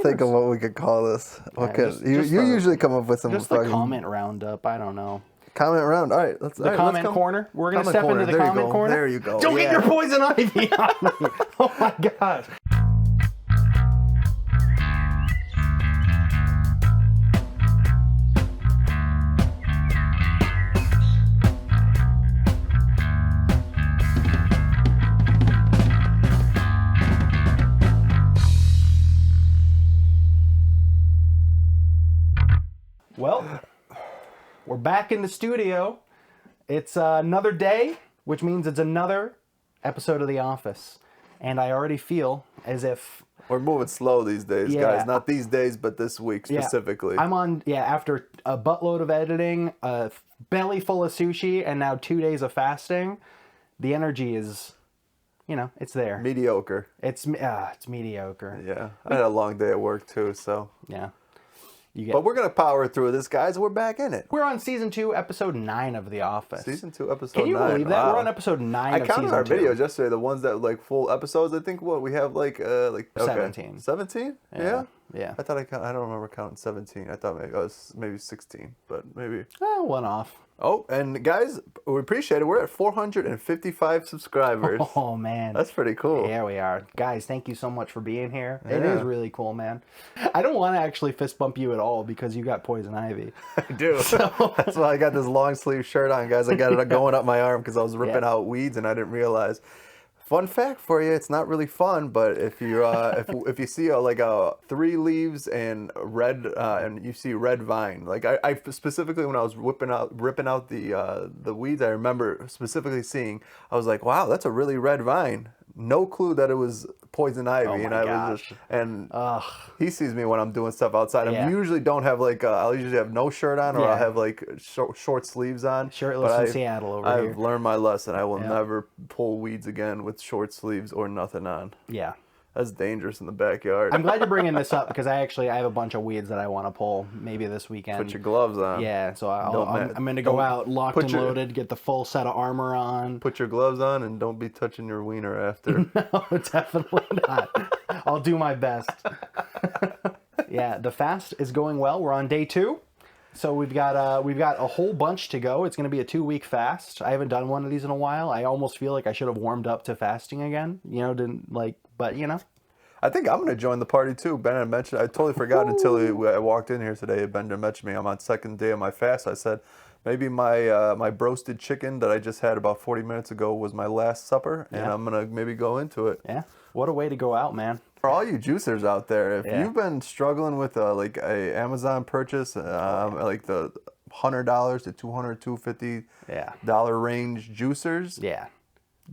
think of what we could call this. You usually come up with some just the comment roundup. I don't know. Comment round. All right, let's. The comment corner. We're gonna step into the comment corner. There you go. Don't get your poison ivy on me. Oh my gosh. Well, we're back in the studio. It's another day, which means it's another episode of The Office. And I already feel as if... We're moving slow these days, guys. Not these days, but this week specifically. I'm on, after a buttload of editing, a belly full of sushi, and now 2 days of fasting, the energy is, it's there. Mediocre. It's mediocre. Yeah. I had a long day at work, too, so... Yeah. But we're going to power through this, guys. We're back in it. We're on Season 2, Episode 9 of The Office. Season 2, Episode 9. Can you believe that? Wow. We're on Episode 9 of Season 2. I counted our videos yesterday, the ones that, full episodes. I think, we have, 17. 17? Yeah? Yeah. I thought I don't remember counting 17. I thought maybe 16, but maybe... one off. Oh, and guys, we appreciate it. We're at 455 subscribers. Oh, man. That's pretty cool. Yeah, we are. Guys, thank you so much for being here. Yeah. It is really cool, man. I don't want to actually fist bump you at all because you got poison ivy. I do. So... That's why I got this long sleeve shirt on, guys. I got it going up my arm because I was ripping out weeds and I didn't realize. Fun fact for you, it's not really fun, but if you if you see 3 leaves and red and you see red vine, I specifically when I was ripping out the weeds, I remember specifically seeing, I was like, wow, that's a really red vine. No clue that it was poison ivy, he sees me when I'm doing stuff outside. I usually don't have I'll usually have no shirt on or I'll have short sleeves on. Shirtless in Seattle over here. I've learned my lesson. I will never pull weeds again with short sleeves or nothing on. Yeah. That's dangerous in the backyard. I'm glad you're bringing this up because I have a bunch of weeds that I want to pull maybe this weekend. Put your gloves on. Yeah, so I'm going to go out locked and loaded, get the full set of armor on. Put your gloves on and don't be touching your wiener after. No, definitely not. I'll do my best. Yeah, the fast is going well. We're on day 2. So we've got a whole bunch to go. It's going to be a 2-week fast. I haven't done one of these in a while. I almost feel like I should have warmed up to fasting again. But I think I'm going to join the party too. Ben had mentioned, I totally forgot until I walked in here today. Ben mentioned me. I'm on second day of my fast. I said maybe my broasted chicken that I just had about 40 minutes ago was my last supper, and I'm going to maybe go into it. Yeah. What a way to go out, man. For all you juicers out there, if you've been struggling with a Amazon purchase, the $100 to $200, $250 range juicers,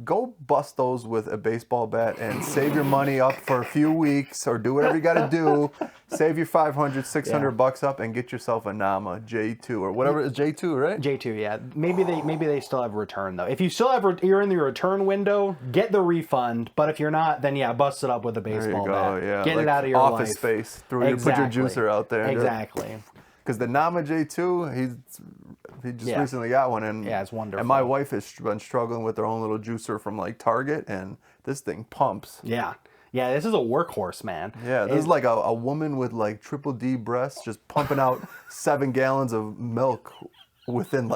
go bust those with a baseball bat and save your money up for a few weeks or do whatever you got to do. Save your $500, $600 up and get yourself a Nama J2 or whatever. It's J2, right? J2, yeah. Maybe they still have return though. If you still have you're in the return window, get the refund. But if you're not, then bust it up with a baseball bat. Yeah. Get it out of your office life. Space. Put your juicer out there. Exactly. Because the Nama J2, he just recently got one, and it's wonderful. And my wife has been struggling with her own little juicer from Target, and this thing pumps. Yeah, this is a workhorse, man. Yeah, this is like a woman with triple D breasts just pumping out 7 gallons of milk within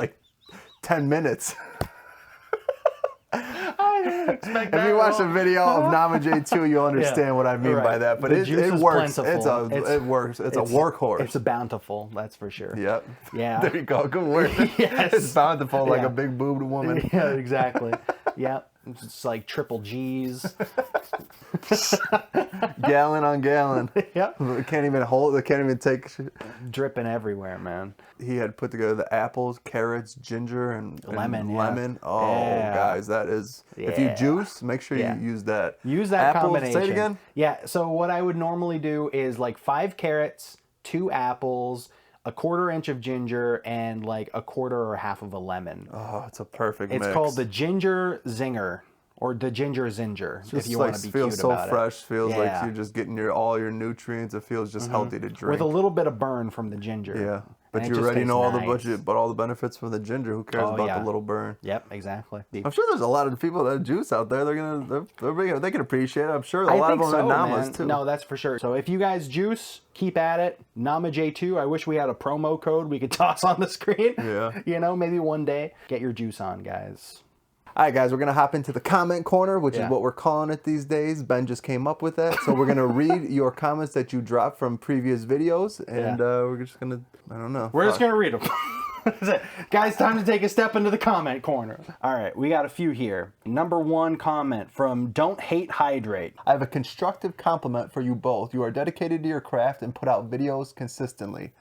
10 minutes. If you watch a video of Nama J2, you'll understand what I mean by that. But it works. It works. It's a workhorse. It's a bountiful, that's for sure. Yep. Yeah. There you go. Good word. Yes. It's bountiful like a big boobed woman. Yeah, exactly. Yep. It's like triple G's. Gallon on gallon. Yep. Can't even hold. They can't even take. Dripping everywhere, man. He had put together the apples, carrots, ginger, and lemon. Oh, guys, that is. Yeah. If you juice, make sure you use that. Use that combination. Say it again. Yeah. So what I would normally do is 5 carrots, 2 apples, a 1/4 inch of ginger, and 1/4 or half of a lemon. Oh, it's a perfect mix. It's called the Ginger Zinger. Or the Ginger Zinger, if you want to be cute about it. Feels so fresh. Feels like you're just getting all your nutrients. It feels just healthy to drink. With a little bit of burn from the ginger. Yeah. But And it you just already tastes know all the nice. budget, but all the benefits for the ginger. Who cares Oh, about yeah. the little burn? Yep, exactly. I'm sure there's a lot of people that have juice out there. They can appreciate it. I'm sure a I lot of think them so, are man. Namas too. No, that's for sure. So if you guys juice, keep at it. NamaJ2. I wish we had a promo code we could toss on the screen. Yeah. You know, maybe one day. Get your juice on, guys. All right, guys, we're going to hop into the comment corner, which Yeah. is what we're calling it these days. Ben just came up with that. So we're going to read your comments that you dropped from previous videos, and we're just going to, I don't know. We're just going to read them. That's it. Guys, time to take a step into the comment corner. All right, we got a few here. Number 1 comment from Don't Hate Hydrate. I have a constructive compliment for you both. You are dedicated to your craft and put out videos consistently.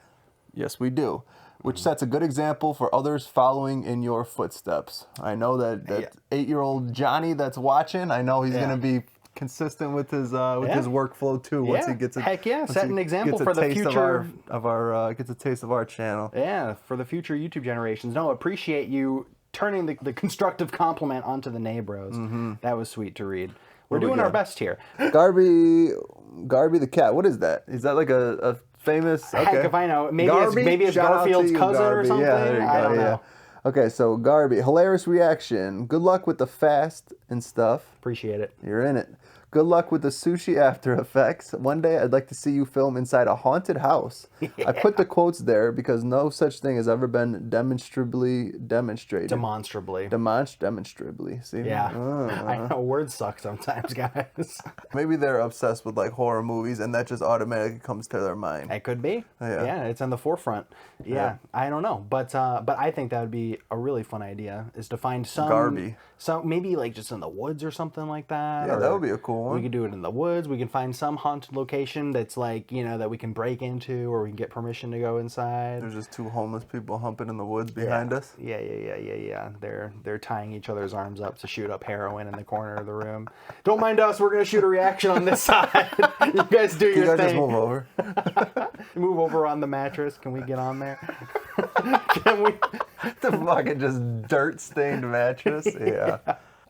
Yes, we do. Which sets a good example for others following in your footsteps. I know that 8-year-old Johnny that's watching, I know he's going to be consistent with his workflow too. Once he gets set an example for the future gets a taste of our channel. Yeah, for the future YouTube generations. No, appreciate you turning the constructive compliment onto the NeighBROS. That was sweet to read. We're doing our best here. Garby the cat. What is that? Is that like a famous? Okay. Heck if I know. Maybe it's Shout out to Garfield's you, cousin or Garby. something. Yeah, there you I go. don't know. Okay, so Garby, hilarious reaction. Good luck with the fast and stuff. Appreciate it. You're in it. Good luck with the sushi after effects. One day I'd like to see you film inside a haunted house. I put the quotes there because no such thing has ever been demonstrably demonstrated. Demonstrably. Demonstrably. See? Yeah. I know words suck sometimes, guys. Maybe they're obsessed with like horror movies and that just automatically comes to their mind. It could be. Yeah. It's on the forefront. Yeah. I don't know. But I think that would be a really fun idea is to find some Garby. Maybe like just in the woods or something like that. Yeah, or that would be a cool one. We could do it in the woods. We can find some haunted location that's like, that we can break into or we can get permission to go inside. There's just 2 homeless people humping in the woods behind us. Yeah. They're tying each other's arms up to shoot up heroin in the corner of the room. Don't mind us. We're going to shoot a reaction on this side. You guys do your You guys thing. just move over. Move over on the mattress. Can we get on there? Can we? The fucking just dirt-stained mattress. Yeah.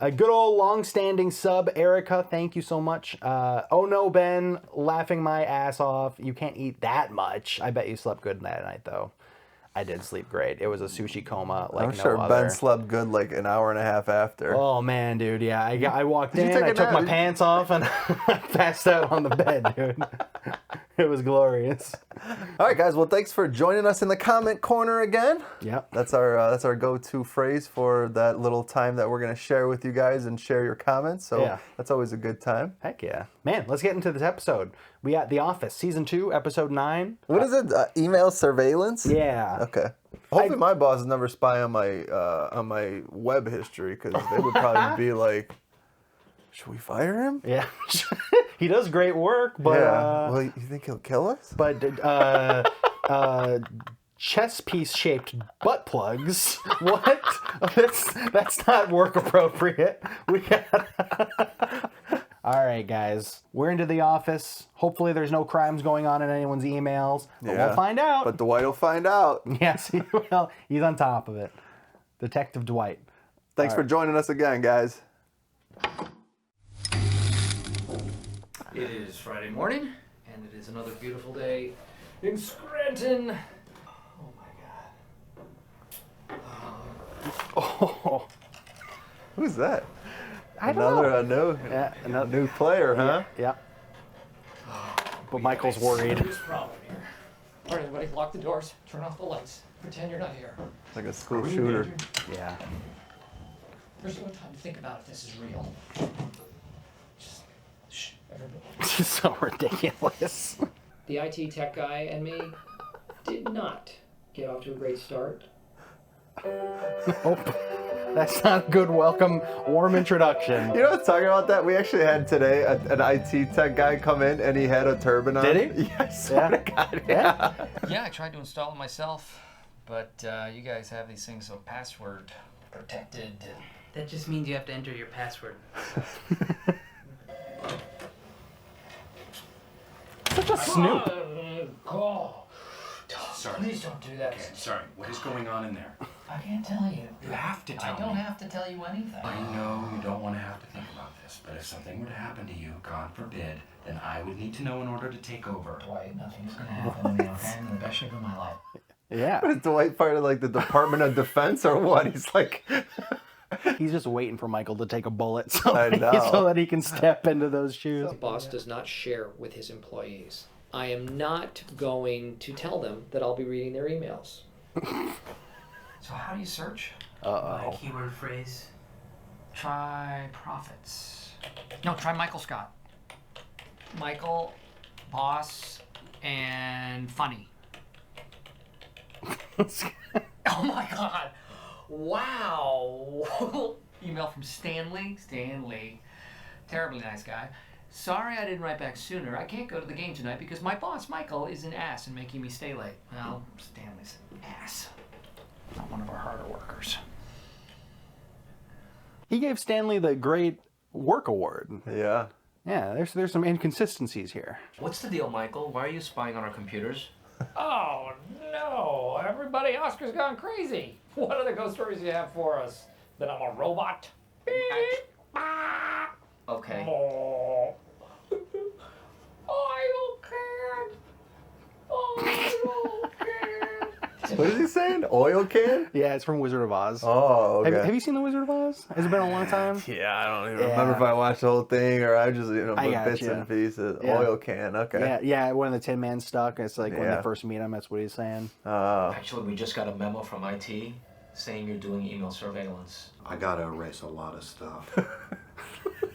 A good old long-standing sub, Erica. Thank you so much. Oh no, Ben, laughing my ass off. You can't eat that much. I bet you slept good that night, though. I did sleep great. It was a sushi coma like I'm no sure other. Ben slept good like an hour and a half after. Oh man, dude, yeah. I walked in, take I a took nap? my pants off, and I passed out on the bed, dude. It was glorious. All right, guys. Well, thanks for joining us in the comment corner again. Yep. That's our go-to phrase for that little time that we're gonna share with you guys and share your comments. So that's always a good time. Heck yeah. Man, let's get into this episode. We got The Office, Season 2, Episode 9. What is it? Email surveillance? Yeah. Okay. Hopefully my bosses never spy on my web history because they would probably be like, should we fire him? Yeah. He does great work, but... Well, you think he'll kill us? But chess piece shaped butt plugs. What? That's not work appropriate. We got. All right, guys. We're into the office. Hopefully, there's no crimes going on in anyone's emails. But we'll find out. But Dwight will find out. Yes, he will. He's on top of it. Detective Dwight. Thanks for joining us again, guys. It is Friday morning, and it is another beautiful day in Scranton. Oh my God. Oh, Who's that? I don't know. Another new player, huh? Yeah. But Michael's worried. There's a problem here. All right, everybody, lock the doors, turn off the lights, pretend you're not here. Like a school shooter. Yeah. There's no time to think about if this is real. Just, shh, everybody. This is so ridiculous. The IT tech guy and me did not get off to a great start. Nope. That's not a good welcome, warm introduction. You know what's talking about that? We actually had today an IT tech guy come in and he had a turban on. Did he? Yeah, I swear to God, yeah. Yeah, I tried to install it myself, but you guys have these things so password protected. That just means you have to enter your password. Such a snoop. Sorry. Please don't do that. Okay, sorry. What is going on in there? I can't tell you. You have to tell I don't me. have to tell you anything. I know you don't want to have to think about this, but if something were to happen to you, God forbid, then I would need to know in order to take over. Dwight, nothing's gonna happen to me, okay? I'm in the best shape of my life. Yeah. Is Dwight part of like the Department of Defense or what? He's like, He's just waiting for Michael to take a bullet so, I know. so that he can step into those shoes. The boss does not share with his employees. I am not going to tell them that I'll be reading their emails. So how do you search? My Uh-oh. keyword phrase. Try profits. No, try Michael Scott. Michael, boss, and funny. Oh my God! Wow! Email from Stanley. Stanley, terribly nice guy. Sorry I didn't write back sooner. I can't go to the game tonight because my boss, Michael, is an ass and making me stay late. Well, Stanley's an ass. Not one of our harder workers. He gave Stanley the Great Work Award. yeah. Yeah, there's some inconsistencies here. What's the deal, Michael? Why are you spying on our computers? Oh no! Everybody, Oscar's gone crazy. What other ghost stories do you have for us? That I'm a robot? Okay. Oh. Oil can. Oil can. What is he saying? Oil can? Yeah, it's from Wizard of Oz. Oh, okay. Have you seen The Wizard of Oz? Has it been a long time? Yeah, I don't even remember if I watched the whole thing or I just, I bits gotcha. and pieces. Yeah. Oil can, okay. Yeah, yeah, when the Tin Man's stuck, it's like when Yeah. they first meet him, that's what he's saying. Actually, we just got a memo from IT saying you're doing email surveillance. I gotta erase a lot of stuff.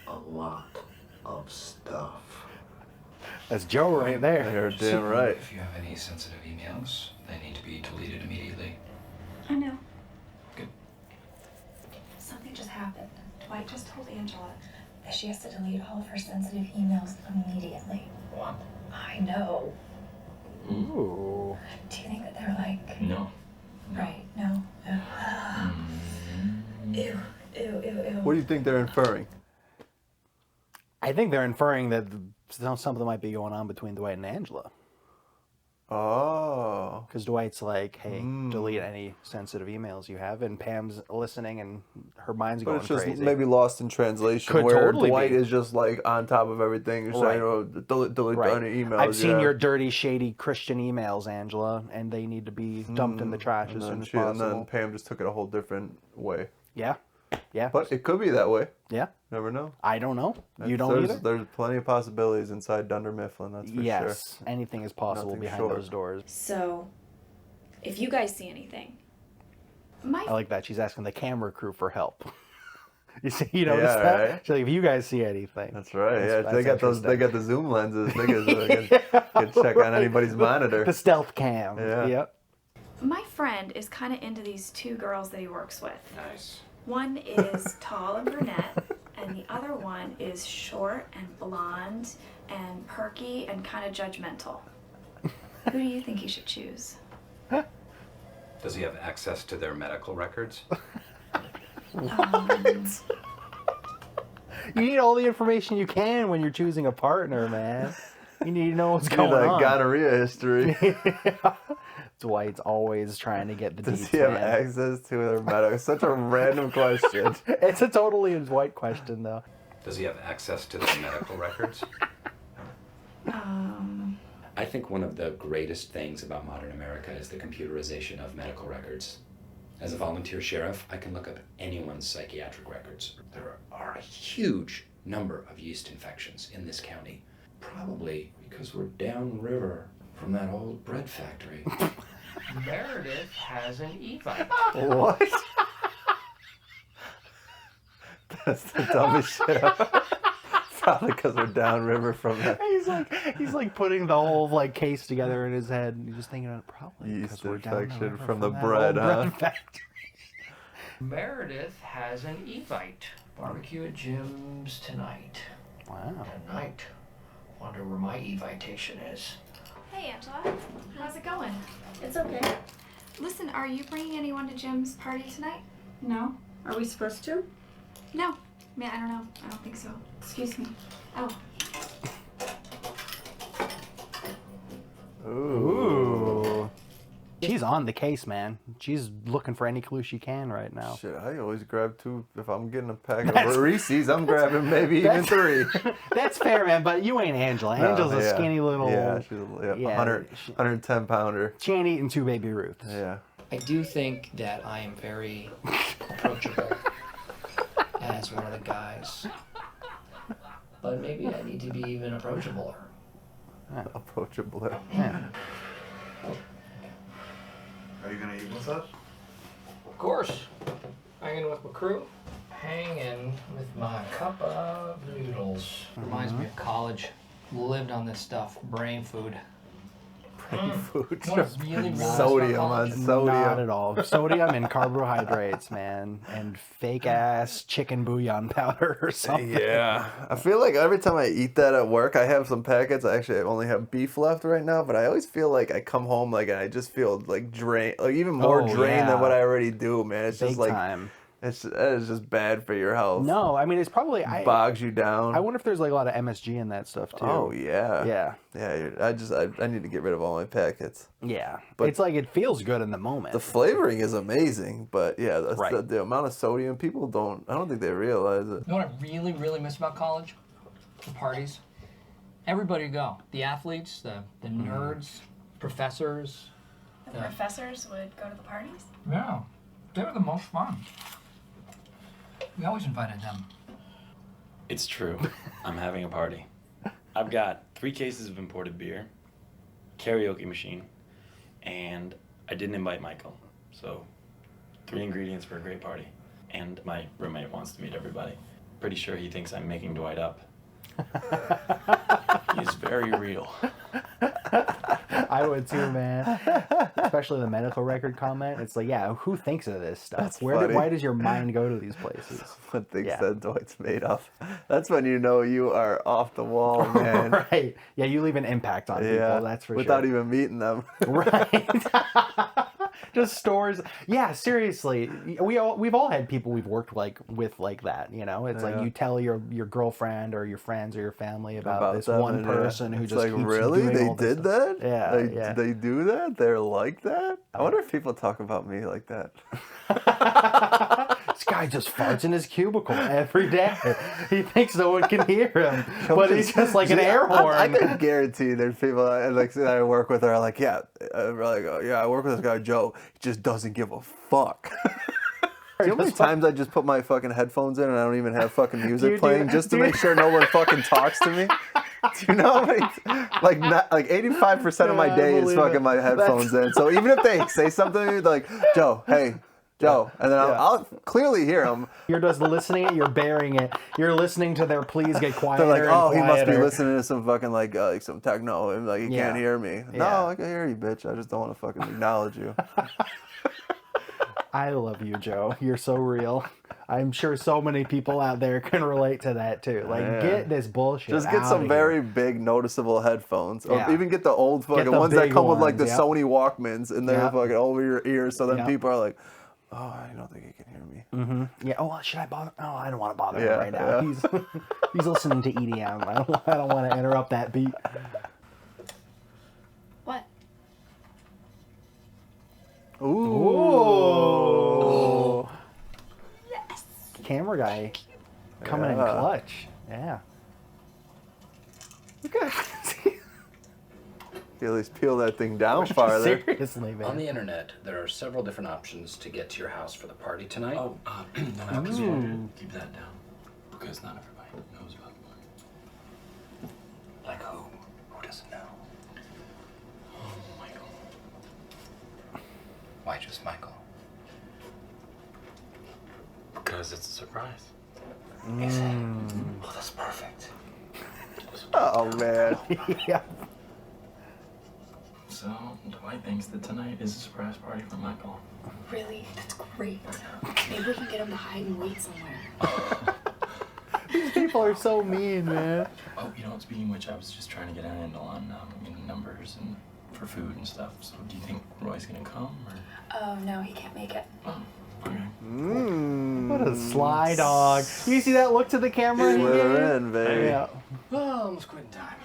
A lot of stuff. That's Joe right there. You're damn right. If you have any sensitive emails, they need to be deleted immediately. I know. Good. Something just happened. Dwight just told Angela that she has to delete all of her sensitive emails immediately. What? I know. Ooh. Do you think that they're like... No. Right, no. Ew, ew, ew, ew. What do you think they're inferring? I think they're inferring that something might be going on between Dwight and Angela. Oh. Because Dwight's like, hey, delete any sensitive emails you have. And Pam's listening and her mind's But going it's just crazy. maybe lost in translation Could where totally Dwight be. is just like on top of everything. You're saying, oh, delete Right. any emails. I've seen yeah. your dirty, shady Christian emails, Angela, and they need to be dumped in the trash as soon as And possible. then Pam just took it a whole different way. Yeah. Yeah. But it could be that way. yeah. Never know. I don't know. You don't either? There's plenty of possibilities inside Dunder Mifflin, that's for sure. Yes. Anything is possible Nothing behind short. those doors. So, if you guys see anything, my I like that. She's asking the camera crew for help. You see, you notice Yeah, that? right? She's like, if you guys see anything. That's right. That's- Yeah, they that's got those. They got the zoom lenses. They can check on anybody's monitor. The stealth cam. Yeah. Yep. my friend is kind of into these two girls that he works with. Nice. One is tall and brunette, and the other one is short and blonde and perky and kind of judgmental. Who do you think he should choose? Does he have access to their medical records? You need all the information you can when you're choosing a partner, man. You need to know what's Need going a on. gonorrhea history. Dwight's always trying to get the Does deets, he have man. access to their medical? Such a random question. It's a totally Dwight question, though. Does he have access to their medical records? I think one of the greatest things about modern America is the computerization of medical records. As a volunteer sheriff, I can look up anyone's psychiatric records. There are a huge number of yeast infections in this county. Probably because we're downriver from that old bread factory. Meredith has an e-bike. What? That's the dumbest shit ever. Probably because we're downriver from that. He's like putting the whole like case together in his head, and he's just thinking about probably Yeast because we're infection downriver from the that bread, old huh? bread factory. Meredith has an e-bike. Barbecue at Jim's tonight. Wow. Tonight. Wonder where my e-vitation is. Hey, Angela. How's it going? It's okay. Listen, are you bringing anyone to Jim's party tonight? No? Are we supposed to? No. I mean, I don't know. I don't think so. Excuse me. Oh. Ooh. She She's on the case, man. She's looking for any clue she can right now. Shit, I always grab 2. If I'm getting a pack of Reese's, I'm grabbing maybe even 3. That's fair, man, but you ain't Angela. Angela's a skinny little... Yeah, she's a 110 pounder. She ain't eating 2 Baby Ruths. Yeah. I do think that I am very approachable as one of the guys. But maybe I need to be even approachabler. Approachable. Yeah. Are you gonna eat with us? Of course. Hanging with my crew. Hanging with my cup of noodles. Reminds me of college. Lived on this stuff. Brain food. Food. What's really Sodium on sodium. Not at all. Sodium and carbohydrates, man. And fake ass chicken bouillon powder or something. Yeah. I feel like every time I eat that at work, I have some packets. I only have beef left right now, but I always feel like I come home and I just feel like drained, like even more drained than what I already do, man. It's just like time. That is just bad for your health. No, I mean it's probably bogs you down. I wonder if there's like a lot of MSG in that stuff too. Oh yeah. Yeah. Yeah. I need to get rid of all my packets. Yeah. But it's like it feels good in the moment. The flavoring is amazing, but yeah, the amount of sodium I don't think they realize it. You know what I really, really miss about college? The parties. Everybody would go. The athletes, the nerds, professors. The professors would go to the parties? Yeah. They were the most fun. We always invited them. It's true. I'm having a party. I've got 3 cases of imported beer, karaoke machine, and I didn't invite Michael. So 3 ingredients for a great party. And my roommate wants to meet everybody. Pretty sure he thinks I'm making Dwight up. He's very real. I would too, man. Especially the medical record comment. It's like, yeah, who thinks of this stuff? Why does your mind go to these places? Someone thinks that Dwight's made up. That's when you know you are off the wall, man. Right. Yeah, you leave an impact on people, that's for without sure. even meeting them. Right. Just stories. Yeah, seriously. We've all had people we've worked with like that, you know? It's like you tell your girlfriend or your friends or your family about this them, one person who it's just like, keeps really? doing They all this did stuff. that? Yeah, They do that? They're like that? I wonder if people talk about me like that. This guy just farts in his cubicle every day. He thinks no one can hear him, but he's just like an air horn. I can guarantee there's people that I work with are like, I work with this guy Joe. He just doesn't give a fuck. Do you know how many times I just put my fucking headphones in and I don't even have fucking music playing just to make sure no one fucking talks to me? Do you know how many, like 85% of my day is fucking my headphones in. So even if they say something to me, like, Joe, hey, Joe, and then I'll clearly hear them. You're just listening, you're bearing it. You're listening to their please get quieter. They're like, oh, and he must be quieter. listening to some fucking like some techno, and like he can't hear me. No, I can hear you, bitch. I just don't want to fucking acknowledge you. I love you, Joe. You're so real. I'm sure so many people out there can relate to that too. Like, get this bullshit. Just get some very big, noticeable headphones, or even get the old fucking ones that come with like the Sony Walkmans, and they're fucking over your ears. So then people are like, "Oh, I don't think he can hear me." Mm-hmm. Yeah. Oh, should I bother? Oh, I don't want to bother him right now. He's listening to EDM. I don't want to interrupt that beat. What? Ooh. Yes. Camera guy coming in clutch. Yeah. Look at you at least peel that thing down farther. Seriously, man. On the internet, there are several different options to get to your house for the party tonight. Oh, no, because we want to keep that down. Because not everybody knows about the party. Like who? Who doesn't know? Oh, Michael. Why just Michael? Because it's a surprise. Is it? Oh, that's perfect. Oh, man. Yeah. So, Dwight thinks that tonight is a surprise party for Michael. Really? That's great. Maybe we can get him to hide and wait somewhere. These people are so mean, man. Oh, you know, speaking of which, I was just trying to get a handle on numbers and for food and stuff. So, do you think Roy's gonna come? Or? Oh, no, he can't make it. Oh, okay. What a sly dog. You see that look to the camera? Slither in, baby. Yeah. Well, almost quitting time.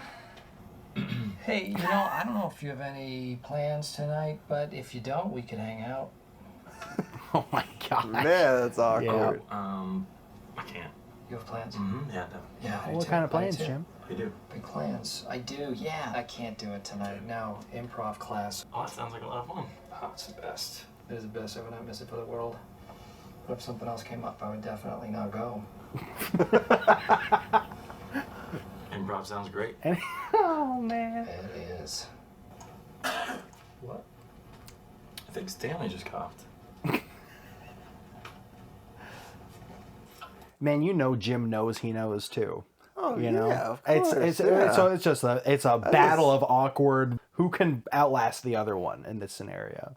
Hey, I don't know if you have any plans tonight, but if you don't, we could hang out. Oh my god. Man, that's awkward. I can't. You have plans? Mm-hmm. Yeah, no. Yeah, I do What too. kind of I plans, do. Jim? You do. Big plans. I do, yeah. I can't do it tonight. No, improv class. Oh, that sounds like a lot of fun. Oh, it's the best. It is the best. I would not miss it for the world. But if something else came up, I would definitely not go. Improv sounds great. Oh man. It is. What? I think Stanley just coughed. Man, Jim knows he knows too. Oh, You know, yeah, of course. so it's just a battle of awkward. Who can outlast the other one in this scenario?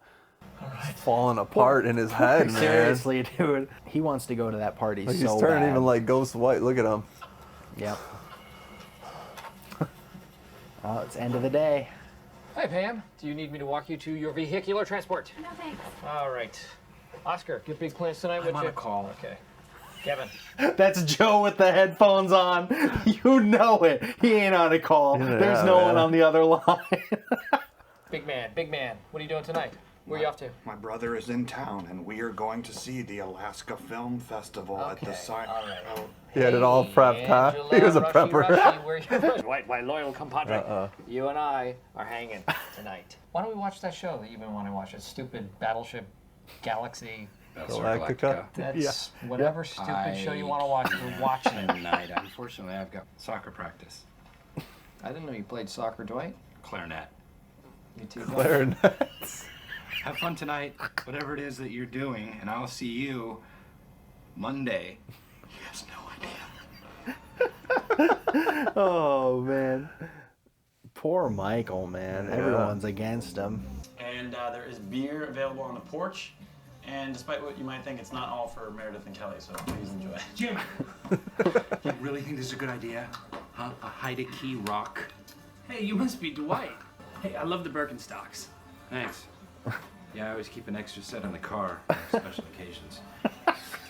Falling apart in his head, man. Seriously, dude. He wants to go to that party Like, so he's turning bad. even like Ghost White. Look at him. Yep. Oh, it's end of the day. Hi, Pam. Do you need me to walk you to your vehicular transport? No thanks. All right. Oscar, get big plans tonight with I'm on you? a call. Okay. Kevin. That's Joe with the headphones on. You know it. He ain't on a call. Yeah, There's no man. one on the other line. Big man. What are you doing tonight? Where are you off to? My brother is in town, and we are going to see the Alaska Film Festival at the site. All right. He had it all prepped, huh? Angela, He was a Rushy, prepper. Rushy, where you Dwight, my loyal compadre. Uh-uh. You and I are hanging tonight. Why don't we watch that show that you've been wanting to watch? That stupid Battleship Galaxy. Galactica. That's whatever stupid show you want to watch. We're watching Tonight, unfortunately, I've got soccer practice. I didn't know you played soccer, Dwight. Clarinet. You too. Clarinet. Have fun tonight, whatever it is that you're doing, and I'll see you Monday. He has no idea. Oh, man. Poor Michael, man. Yeah. Everyone's against him. And there is beer available on the porch. And despite what you might think, it's not all for Meredith and Kelly, so please enjoy. Jim! You really think this is a good idea? Huh? A hide-a-key rock? Hey, you must be Dwight. Hey, I love the Birkenstocks. Thanks. Yeah, I always keep an extra set in the car for special occasions.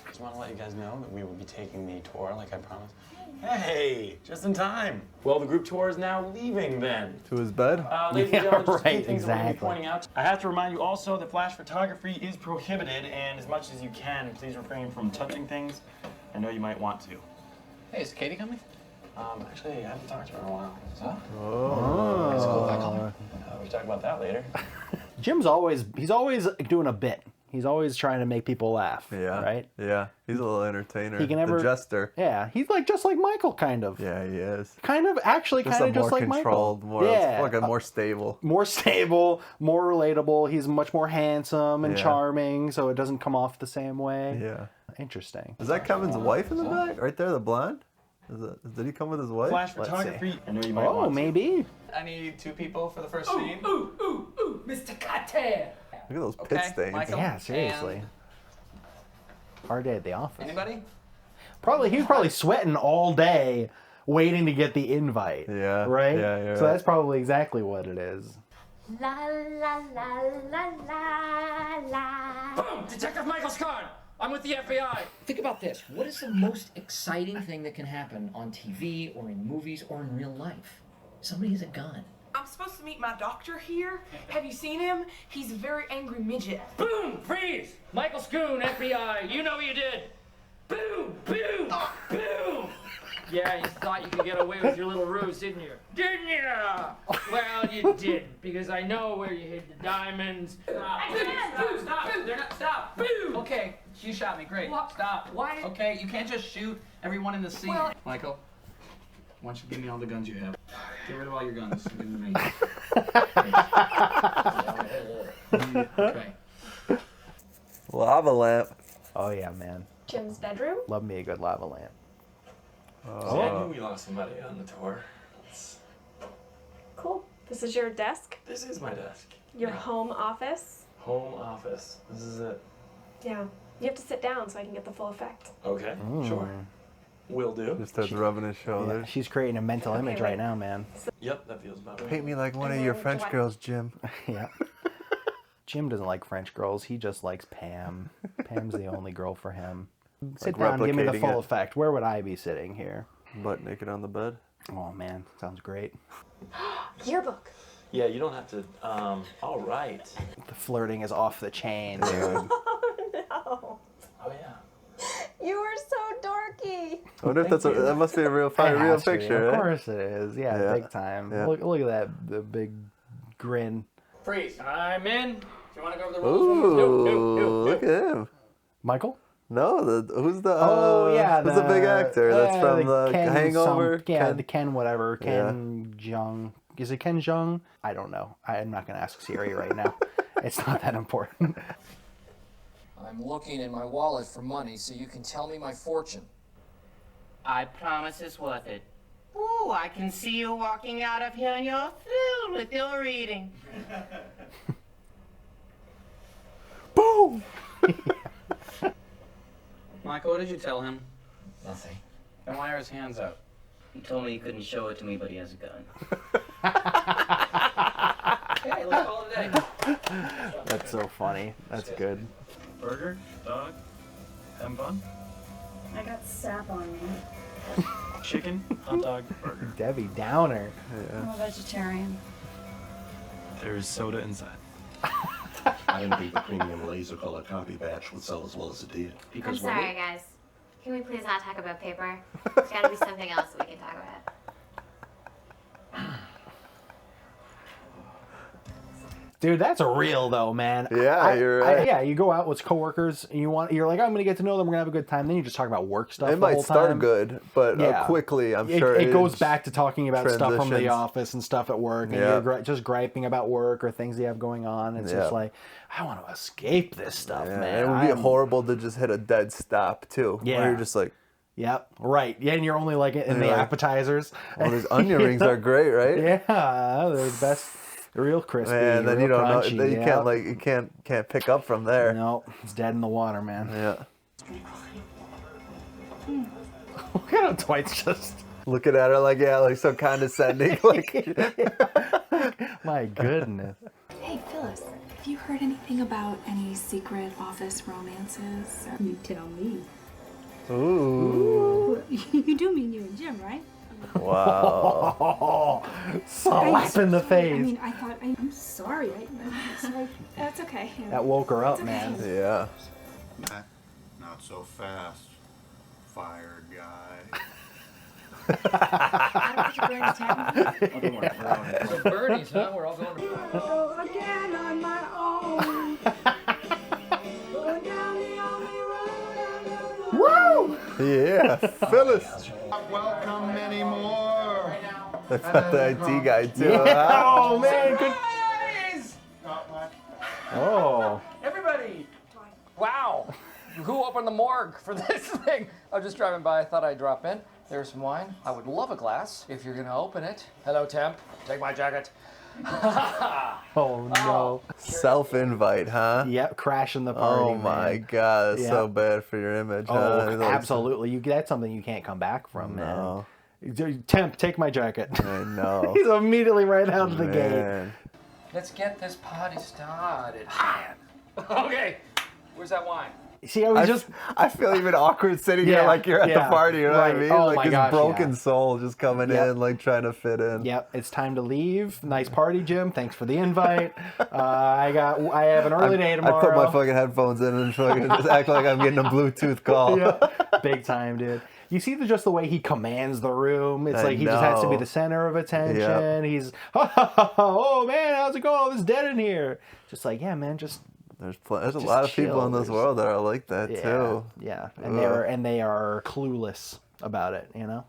Just want to let you guys know that we will be taking the tour like I promised. Hey, just in time. Well, the group tour is now leaving then. To his bed? Ladies Yeah, and gentlemen, just a few right, things that we're going to be exactly. pointing out. I have to remind you also that flash photography is prohibited, and as much as you can, please refrain from touching things. I know you might want to. Hey, is Katie coming? Actually, I haven't talked to her in a while. So, Oh. we talk about that later. Jim's always doing a bit. He's always trying to make people laugh. Yeah. Right? Yeah. He's a little entertainer. He can never The jester. Yeah, he's like just like Michael kind of. Yeah, he is. Kind of actually Just kind of a just more like controlled, Michael. more Yeah. like a more stable. More stable, more relatable. He's much more handsome and Yeah. charming, so it doesn't come off the same way. Yeah. Interesting. Is that Kevin's wife in the back? Right there, the blonde? Did he come with his wife? Flash Let's photography. I know you might Oh, want to. maybe. I need 2 people for the first scene. Ooh, Mr. Carter. Look at those pit Okay, stains. Michael. Yeah, seriously. Hard day at the office. Anybody? He was probably sweating all day waiting to get the invite. Yeah. Right? Yeah, So that's probably exactly what it is. La la la la la la. Boom! Detective Michael Scott! I'm with the FBI. Think about this. What is the most exciting thing that can happen on TV or in movies or in real life? Somebody has a gun. I'm supposed to meet my doctor here. Have you seen him? He's a very angry midget. Boom! Freeze! Michael Schoon, FBI. You know what you did. Boom! Boom! Boom! Yeah, you thought you could get away with your little ruse, didn't you? Didn't you? Well, you did, because I know where you hid the diamonds. Stop! Stop! They're not. Stop! Boom! Okay, you shot me. Great. What? Stop. Why? Okay, you can't just shoot everyone in the scene. Well- Michael, why don't you give me all the guns you have? Get rid of all your guns. Give them to me. Okay. Lava lamp. Oh, yeah, man. Jim's bedroom? Love me a good lava lamp. See, I knew we lost somebody on the tour. Cool. This is your desk? This is my desk. Your home office? Home office. This is it. Yeah. You have to sit down so I can get the full effect. Okay, sure. Will do. Just starts rubbing his Yeah, shoulders. she's creating a mental Okay, image wait. right now, man. Yep, that feels about right. Paint me like one of And your then French Dwight. girls, Jim. Yeah. Jim doesn't like French girls. He just likes Pam. Pam's the only girl for him. Sit down, give me the replicating full it. effect. Where would I be sitting here? Butt naked on the bed. Oh man, sounds great. Yearbook. Yeah, you don't have to. All right. The flirting is off the chain, dude. Oh no. Oh yeah. You are so dorky. I wonder if that must be a real picture. Of Right? course it is. Yeah, big time. Yeah. Look at that, the big grin. Freeze. I'm in. Do you want to go over the rules? Ooh, look at him. Michael? No, who's the? Oh yeah, who's the big actor? That's from the Ken Hangover. the Ken whatever. Ken Jeong. Is it Ken Jeong? I don't know. I'm not gonna ask Siri right now. It's not that important. I'm looking in my wallet for money so you can tell me my fortune. I promise it's worth it. Ooh, I can see you walking out of here and you're thrilled with your reading. Boom! Michael, what did you tell him? Nothing. Then why are his hands up? He told me he couldn't show it to me, but he has a gun. Okay, let's call it a day. That's so funny. That's good. Burger, dog, having fun? I got sap on me. Chicken, hot dog, burger. Debbie Downer. I'm a vegetarian. There's soda inside. I didn't think the premium laser color copy batch would sell as well as it did. I'm sorry, guys. Can we please not talk about paper? There's got to be something else that we can talk about. Dude, that's real though, man. Yeah, you're right. Yeah, you go out with coworkers and you're like, I'm gonna get to know them. We're gonna have a good time. Then you just talk about work stuff. It the might whole start time. good, but quickly, I'm sure it goes back to talking about stuff from the transitions. office and stuff at work, and you're just griping about work or things you have going on. It's just like, I want to escape this stuff, man. And it would be horrible to just hit a dead stop too. Yeah. Where you're just like, yep, right. Yeah, and you're only like in the appetizers. Well, these onion rings are great, right? Yeah, they're the best. Real crispy. And then real you don't crunchy, know. You can't like you can't pick up from there. No, it's dead in the water, man. Yeah. Look at how Dwight's just looking at her like so condescending. My goodness. Hey, Phyllis, have you heard anything about any secret office romances? You tell me. Ooh. You do mean you and Jim, right? Wow. Slap in the face. I mean, I thought, I'm sorry. I'm sorry. That's okay. That woke her up, man. Yeah. Not so fast, fired guy. So Bernie's, huh? We're all going to Go again on my own. Go down the only road I know. Woo! Yeah, Phyllis. Not welcome anymore. That's not the IT guy too. Yeah. Huh? Oh man, good. Oh. Everybody! Wow! Who opened the morgue for this thing? I was just driving by. I thought I'd drop in. There's some wine. I would love a glass if you're gonna open it. Hello, temp. Take my jacket. Oh no. Self-invite, huh? Yep, crashing the party. Oh my man. God, it's Yeah. so bad for your image. Oh, huh? absolutely. That's something you can't come back from, No. man. Temp, take my jacket. I know. He's immediately right out of the gate. Man. Let's get this party started. Okay. Where's that wine? See, I feel even awkward sitting here like you're at the party, you know what I mean? Oh like my this gosh, broken soul just coming Yep. in, like trying to fit in. Yep, it's time to leave. Nice party, Jim. Thanks for the invite. I have an early day tomorrow. I put my fucking headphones in and fucking just act like I'm getting a Bluetooth call. Yeah, big time, dude. You see just the way he commands the room. It's I like he just has to be know. the center of attention. Yep. He's, oh man, how's it going? It's dead in here. Just like, yeah, man, just There's a just lot of people chill. in this world that are like that too. Yeah, Ugh. and they are clueless about it. You know,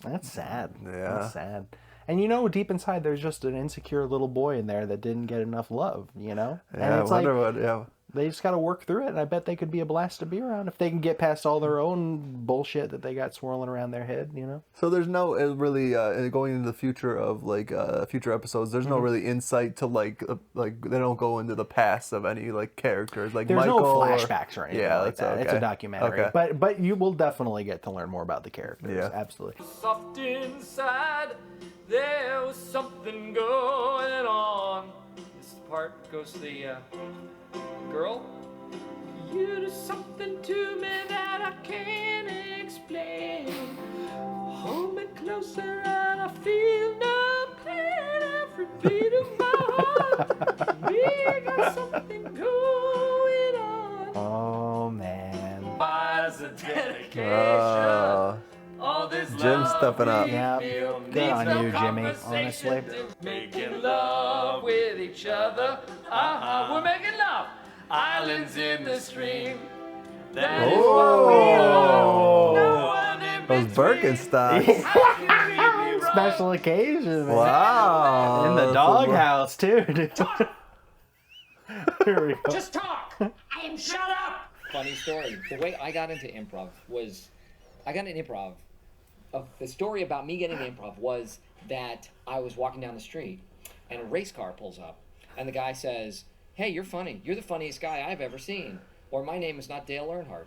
that's sad. Yeah. That's sad. And deep inside, there's just an insecure little boy in there that didn't get enough love. You know, and Yeah, I it's wonder like, what. Yeah. they just got to work through it, and I bet they could be a blast to be around if they can get past all their own bullshit that they got swirling around their head, So there's no really going into the future of future episodes. There's no Mhm. really insight to like they don't go into the past of any like characters like There's Michael no or- flashbacks or anything Yeah, like that's that. okay. It's a documentary. Okay. But you will definitely get to learn more about the characters. Yeah. Absolutely. Soft inside, there was something going on. This part goes to the girl. You do something to me that I can't explain. Hold me closer and I feel no pain every beat of my heart. We got something going on. Oh man. As a dedication. All this Jim's stepping up. Yeah, good on you, Jimmy, honestly. Making love with each other. We're making love. Islands in the stream. That is what we are. No one in Those Birkenstocks. Special occasion, man. Wow. In the doghouse, too. Dude. Here we go. Just talk. Shut up. Funny story. The way I got into improv was, the story about me getting into improv was that I was walking down the street and a race car pulls up and the guy says, "Hey, you're funny. You're the funniest guy I've ever seen." Or, "My name is not Dale Earnhardt."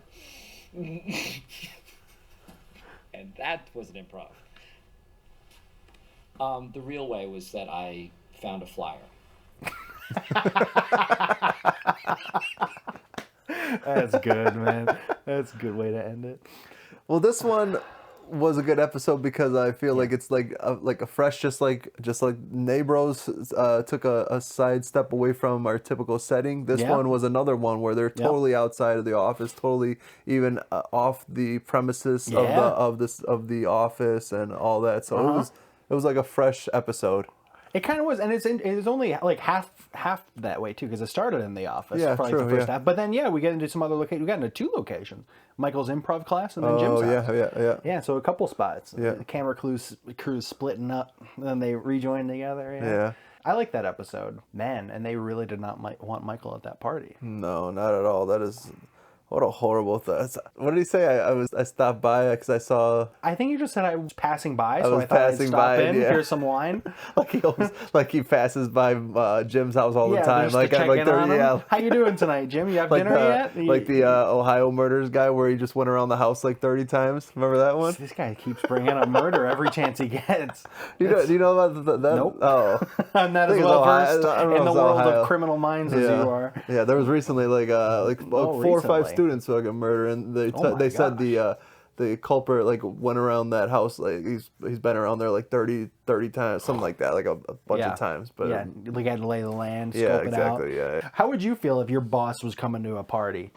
And that was an improv. The real way was that I found a flyer. That's good, man. That's a good way to end it. Well, this one was a good episode because I feel like it's like a fresh, just like NeighBROS took a side step away from our typical setting. This one was another one where they're totally outside of the office, totally even off the premises of the office and all that. So it was like a fresh episode. It kind of was, and it was only like half that way too, because it started in the office for like the first half. But then we get into some other locations. We got into 2 locations: Michael's improv class and then Jim's house. Yeah. So a couple spots. Yeah. The camera crews splitting up, and then they rejoined together. Yeah. I like that episode, man. And they really did not want Michael at that party. No, not at all. That is. What a horrible thing. What did he say? I stopped by because I saw... I think you just said I was passing by, so I thought I'd stop in, here's some wine. like he passes by Jim's house all the time. Just like to check in on him. How you doing tonight, Jim? You have dinner yet? Like the Ohio murders guy where he just went around the house like 30 times. Remember that one? This guy keeps bringing up murder every chance he gets. Do you know about that? Nope. Oh. I'm not as well versed in the world of criminal minds as you are. Yeah, there was recently like 4 or 5 students fucking murder, and they said the culprit like went around that house, like he's been around there like 30 times, something like that, like a bunch of times. But like had to lay the land, scope it out. Yeah. How would you feel if your boss was coming to a party?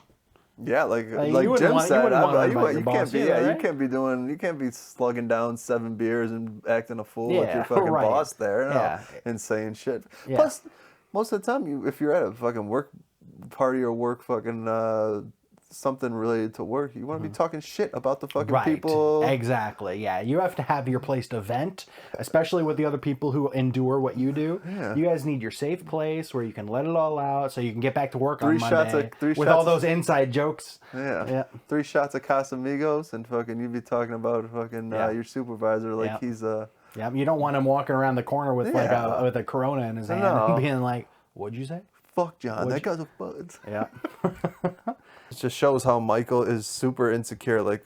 Yeah, like you Jim said, you can't be slugging down 7 beers and acting a fool like your fucking boss there, and saying shit. Plus, most of the time, if you're at a fucking work party or work fucking something related to work, you want to be talking shit about the fucking people. Exactly. Yeah, you have to have your place to vent, especially with the other people who endure what you do. You guys need your safe place where you can let it all out, so you can get back to work on Monday with all those inside jokes. 3 shots of Casamigos, and fucking you'd be talking about fucking your supervisor like he's a. Yeah, you don't want him walking around the corner with with a Corona in his hand and being like, "What'd you say?" Fuck John, that guy's a bud. Yeah. It just shows how Michael is super insecure. Like,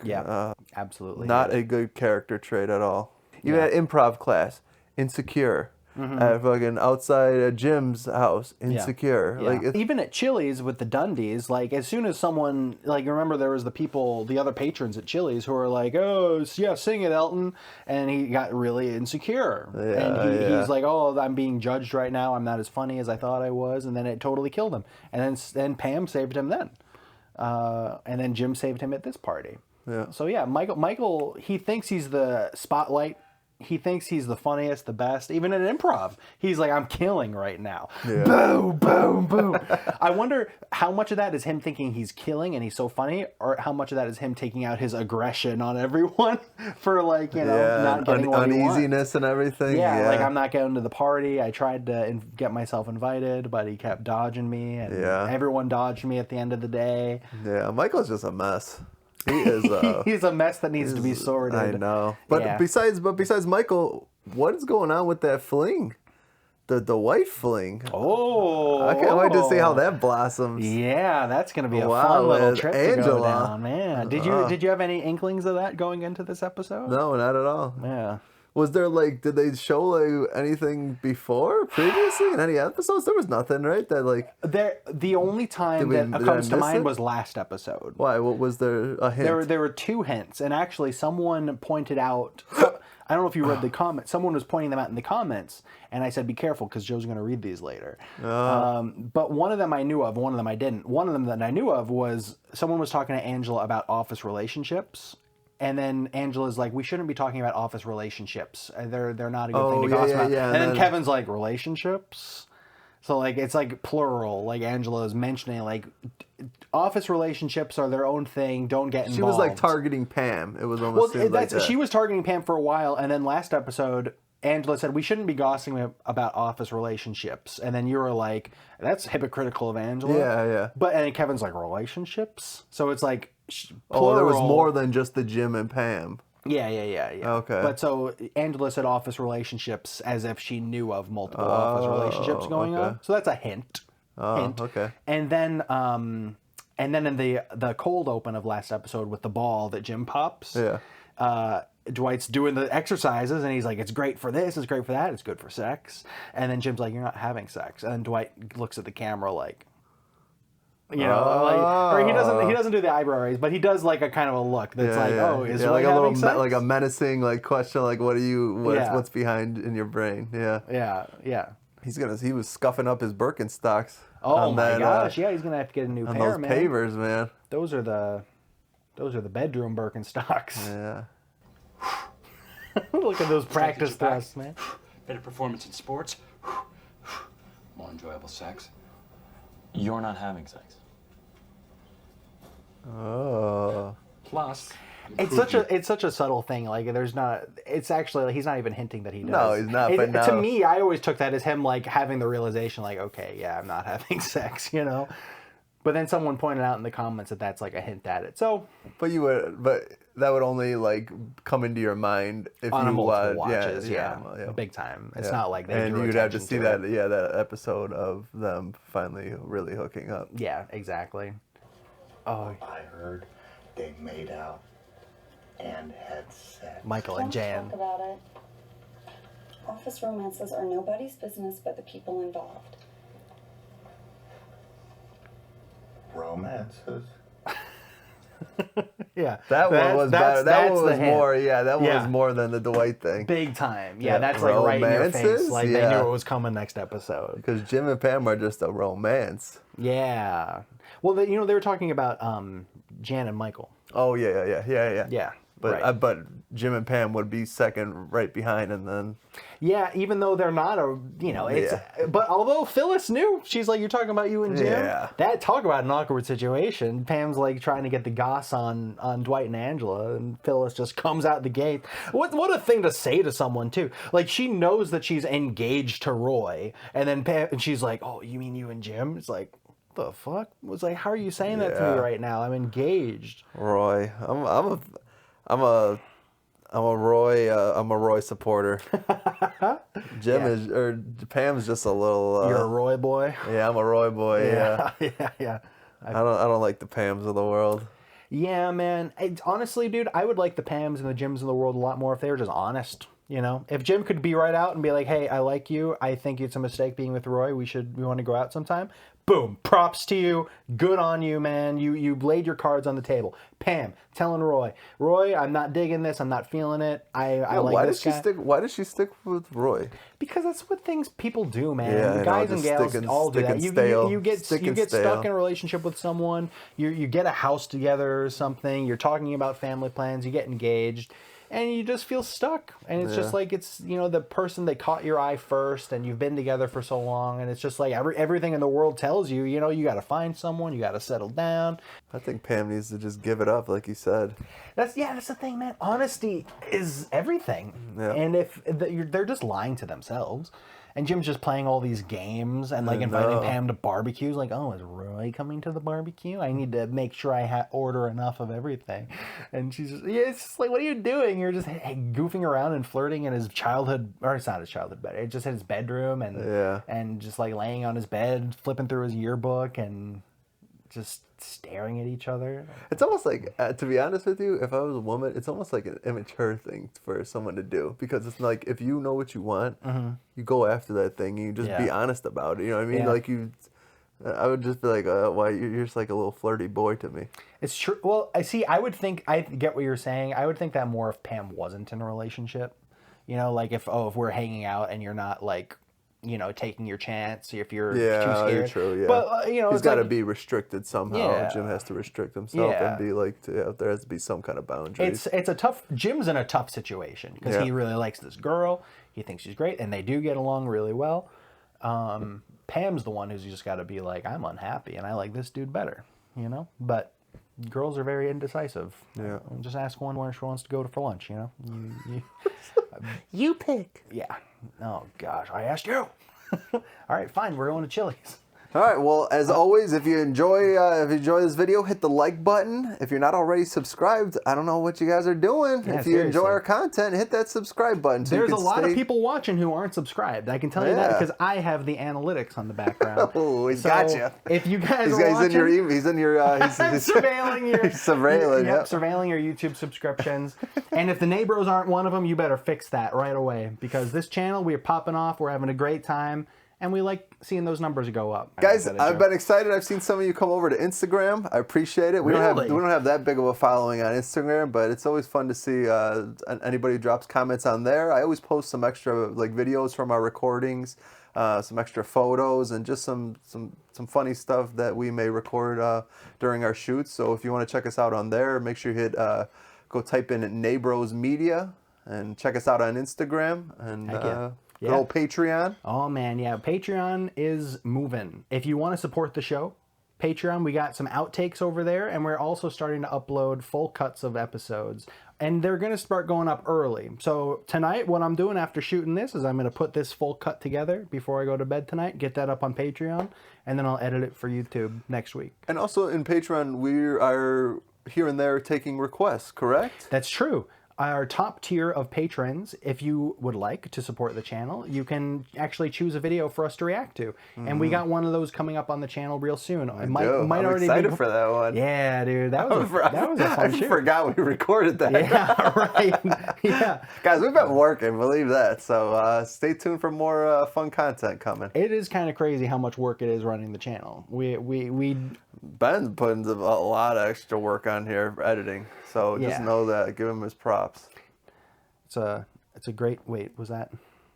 absolutely. Not a good character trait at all. Even at improv class, insecure. At fucking outside at Jim's house, insecure. Like even at Chili's with the Dundies, like as soon as someone, like, remember there was the other patrons at Chili's who were like, "Oh yeah, sing it, Elton," and he got really insecure. And he's like, "Oh, I'm being judged right now. I'm not as funny as I thought I was," and then it totally killed him. And then Pam saved him then, and then Jim saved him at this party. So Michael, he thinks he's the spotlight. He thinks he's the funniest, the best. Even at improv, he's like, "I'm killing right now." Boom, boom, boom. I wonder how much of that is him thinking he's killing and he's so funny, or how much of that is him taking out his aggression on everyone for not getting what he wants. Uneasiness and everything. Like, I'm not going to the party. I tried to get myself invited, but he kept dodging me, and everyone dodged me at the end of the day. Yeah, Michael's just a mess. He is. He's a mess that needs to be sorted. I know. But besides Michael, what is going on with that fling? The Dwight fling. Oh, I can't wait to see how that blossoms. Yeah, that's gonna be a fun little trip to go down, man. Did you have any inklings of that going into this episode? No, not at all. Yeah. Was there did they show anything previously in any episodes? There was nothing, right? The only time that comes to mind was last episode. Why? What was there a hint? There were 2 hints, and actually someone pointed out. I don't know if you read the comment. Someone was pointing them out in the comments, and I said, be careful, because Joe's going to read these later. But one of them I knew of, one of them I didn't. One of them that I knew of was someone was talking to Angela about office relationships. And then Angela's like, we shouldn't be talking about office relationships. They're not a good thing to gossip about. Yeah. And then Kevin's like, relationships? So, like, it's like plural. Like, Angela is mentioning, like, office relationships are their own thing. Don't get involved. She was, like, targeting Pam. It was almost like that. She was targeting Pam for a while. And then last episode, Angela said, we shouldn't be gossiping about office relationships. And then you were like, that's hypocritical of Angela. Yeah. But, and then Kevin's like, relationships? So it's like, plural. Oh, there was more than just the Jim and Pam. Yeah. Okay. But so Angela said office relationships as if she knew of multiple office relationships going on. So that's a hint. Okay. And then in the cold open of last episode with the ball that Jim pops, Dwight's doing the exercises and he's like, it's great for this, it's great for that, it's good for sex. And then Jim's like, you're not having sex. And then Dwight looks at the camera like, you know, like, or he doesn't do the eyebrow raise, but he does like a kind of a look that's is like a little sex? like a menacing like question, like what's behind in your brain? Yeah. He was scuffing up his Birkenstocks. Oh my gosh, he's gonna have to get a new pair, those man. pavers, man. Those are the bedroom Birkenstocks. Yeah. Look at those practice thrusts, man. Better performance in sports. More enjoyable sex. You're not having sex. Oh. Plus, it's such a subtle thing. Like it's actually like, he's not even hinting that he does. No, he's not. But no. To me, I always took that as him like having the realization, like, okay, yeah, I'm not having sex, you know. But then someone pointed out in the comments that that's like a hint at it. So, but that would only like come into your mind if on you multiple watches, big time. It's not like they and you'd have to see that episode of them finally really hooking up. Yeah, exactly. Oh, I heard they made out and had sex. Michael and Jan. Don't talk about it. Office romances are nobody's business but the people involved. Romances. Yeah, that one was better. That one was more. Yeah, that one Yeah. was more than the Dwight thing. Big time. Yeah, that's like right in your face. Like they knew it was coming next episode. Because Jim and Pam are just a romance. Yeah. Well, they were talking about Jan and Michael. Oh yeah. Yeah. But right. But Jim and Pam would be second, right behind, and then. Yeah, even though they're not it's. But although Phyllis knew, she's like, you're talking about you and Jim. Yeah. Talk about an awkward situation. Pam's like trying to get the goss on Dwight and Angela, and Phyllis just comes out the gate. What a thing to say to someone too. Like she knows that she's engaged to Roy, and then Pam, and she's like, oh, you mean you and Jim? It's like, the fuck? It was like, how are you saying that to me right now? I'm engaged. Roy, I'm a Roy supporter. Pam's just a little. You're a Roy boy. Yeah, I'm a Roy boy. Yeah. I don't like the Pams of the world. Yeah, man. Honestly, dude, I would like the Pams and the Jims in the world a lot more if they were just honest. You know, if Jim could be right out and be like, "Hey, I like you. I think it's a mistake being with Roy. We want to go out sometime." Boom. Props to you. Good on you, man. You laid your cards on the table. Pam telling Roy, I'm not digging this. I'm not feeling it. I like this guy. Why does she stick with Roy? Because that's what people do, man. Yeah, Guys and gals all do that. You get stuck in a relationship with someone. You get a house together or something. You're talking about family plans. You get engaged. And you just feel stuck. And it's just like, it's, the person that caught your eye first and you've been together for so long. And it's just like everything in the world tells you, you got to find someone, you got to settle down. I think Pam needs to just give it up, like you said. That's the thing, man. Honesty is everything. Yeah. And if they're just lying to themselves. And Jim's just playing all these games and like inviting Pam to barbecues. Like, oh, is Roy coming to the barbecue? I need to make sure I order enough of everything. And she's just, it's just like, what are you doing? You're just goofing around and flirting in his childhood, or it's not his childhood bed. It's just in his bedroom and just like laying on his bed, flipping through his yearbook and just staring at each other. It's almost like, to be honest with you, if I was a woman, it's almost like an immature thing for someone to do, because it's like, if you know what you want, you go after that thing and you just be honest about it. You know what I mean? Yeah. Like I would just be like, why you're just like a little flirty boy to me. It's true. Well, I get what you're saying. I would think that more if Pam wasn't in a relationship. You know, like if we're hanging out and you're not like, you know, taking your chance if you're too Yeah, scared. you're true. Yeah, But you know, he's it's got to like, be restricted somehow. Yeah. Jim has to restrict himself Yeah. and be like, there has to be some kind of boundaries. it's a tough. Jim's in a tough situation because Yeah. he really likes this girl. He thinks she's great, and they do get along really well. Pam's the one who's just got to be like, I'm unhappy, and I like this dude better. You know, but girls are very indecisive. Yeah. Just ask one where she wants to go for lunch. You know. You pick. Yeah. Oh gosh, I asked you. All right, fine. We're going to Chili's. All right. Well, as always, if you enjoy this video, hit the like button. If you're not already subscribed, I don't know what you guys are doing. Yeah, if you enjoy seriously. our content, hit that subscribe button. So There's you a can lot stay... of people watching who aren't subscribed. I can tell you that Yeah. because I have the analytics on the background. Oh, he's So, got you. If you guys He's are got- he's watching, in your email. He's in your. I'm surveilling your. He's surveilling. Yep, Yep. surveilling your YouTube subscriptions. And if the NeighBROS aren't one of them, you better fix that right away because this channel we are popping off. We're having a great time, and we like seeing those numbers go up. Guys, I've been excited. I've seen some of you come over to Instagram. I appreciate it. We Really? don't have that big of a following on Instagram, but it's always fun to see anybody who drops comments on there. I always post some extra like videos from our recordings, some extra photos, and just some funny stuff that we may record during our shoots. So if you want to check us out on there, make sure you hit go type in NeighBROS Media and check us out on Instagram and. Heck yeah. Good old Patreon. Oh man, yeah, Patreon is moving. If you want to support the show, Patreon, we got some outtakes over there, and we're also starting to upload full cuts of episodes. And they're going to start going up early. So tonight, what I'm doing after shooting this is I'm going to put this full cut together before I go to bed tonight, get that up on Patreon, and then I'll edit it for YouTube next week. And also in Patreon, we are here and there taking requests, correct? That's true. Our top tier of patrons, if you would like to support the channel, you can actually choose a video for us to react to. And we got one of those coming up on the channel real soon. It might I'm already excited be... for that one. Yeah, dude. That was a fun shoot. I forgot we recorded that. Yeah, right. Yeah. Guys, we've been working, believe that. So stay tuned for more fun content coming. It is kind of crazy how much work it is running the channel. Ben's putting a lot of extra work on here for editing. So just know that. Give him his props. It's a great. Wait, was that?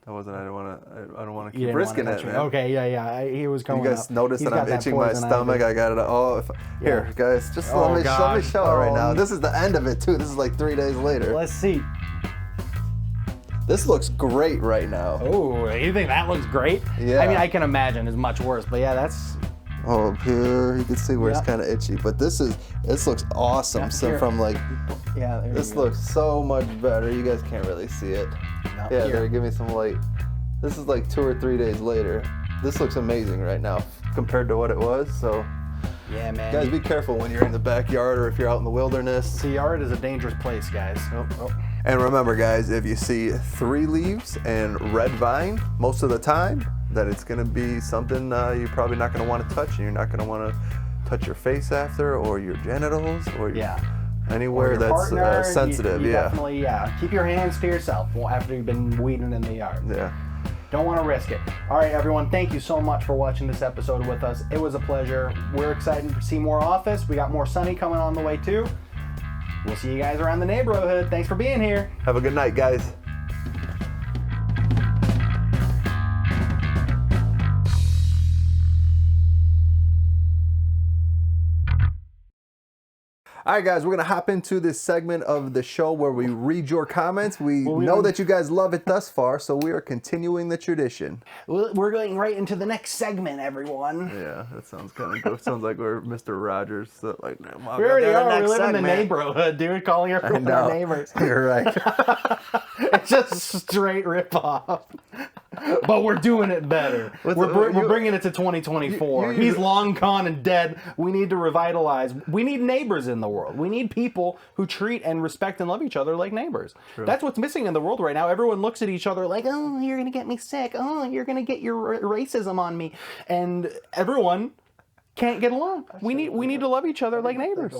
That wasn't. I don't want to keep risking it, man. Okay, yeah. He was going. You guys up. notice He's that I'm got itching my poison stomach. ivy. I got it. Oh, here, guys. Just Oh, let me gosh. show it right now. Oh. This is the end of it too. This is like 3 days later. Let's see. This looks great right now. Oh, you think that looks great? Yeah. I mean, I can imagine it's much worse, but yeah, that's. Oh, up here you can see where it's kind of itchy, but this looks awesome. Yeah, So here. from like, Yeah, there this you go. looks so much better. You guys can't really see it. No, Yeah, here. there. Give me some light. This is like 2 or 3 days later. This looks amazing right now compared to what it was. So. Yeah, man. Guys, be careful when you're in the backyard or if you're out in the wilderness. The yard is a dangerous place, guys. Oh. And remember, guys, if you see 3 leaves and red vine most of the time, that it's going to be something you're probably not going to want to touch, and you're not going to want to touch your face after, or your genitals, or anywhere Or your that's partner, sensitive. you Yeah. definitely, keep your hands to yourself after you've been weeding in the yard. Yeah. Don't want to risk it. All right, everyone, thank you so much for watching this episode with us. It was a pleasure. We're excited to see more Office. We got more Sunny coming on the way, too. We'll see you guys around the neighborhood. Thanks for being here. Have a good night, guys. All right, guys, we're going to hop into this segment of the show where we read your comments. We know that you guys love it thus far, so we are continuing the tradition. We're going right into the next segment, everyone. Yeah, that sounds kind of good. Sounds like we're Mr. Rogers. So like, We already are. We live in the neighborhood, dude, calling everyone our neighbors. You're right. It's just straight rip-off. But we're doing it better. We're bringing it to 2024. He's long gone and dead. We need to revitalize. We need neighbors in the world. We need people who treat and respect and love each other like neighbors. True. That's what's missing in the world right now. Everyone looks at each other like, oh, you're going to get me sick. Oh, you're going to get your racism on me. And everyone can't get along. We need to love each other like neighbors.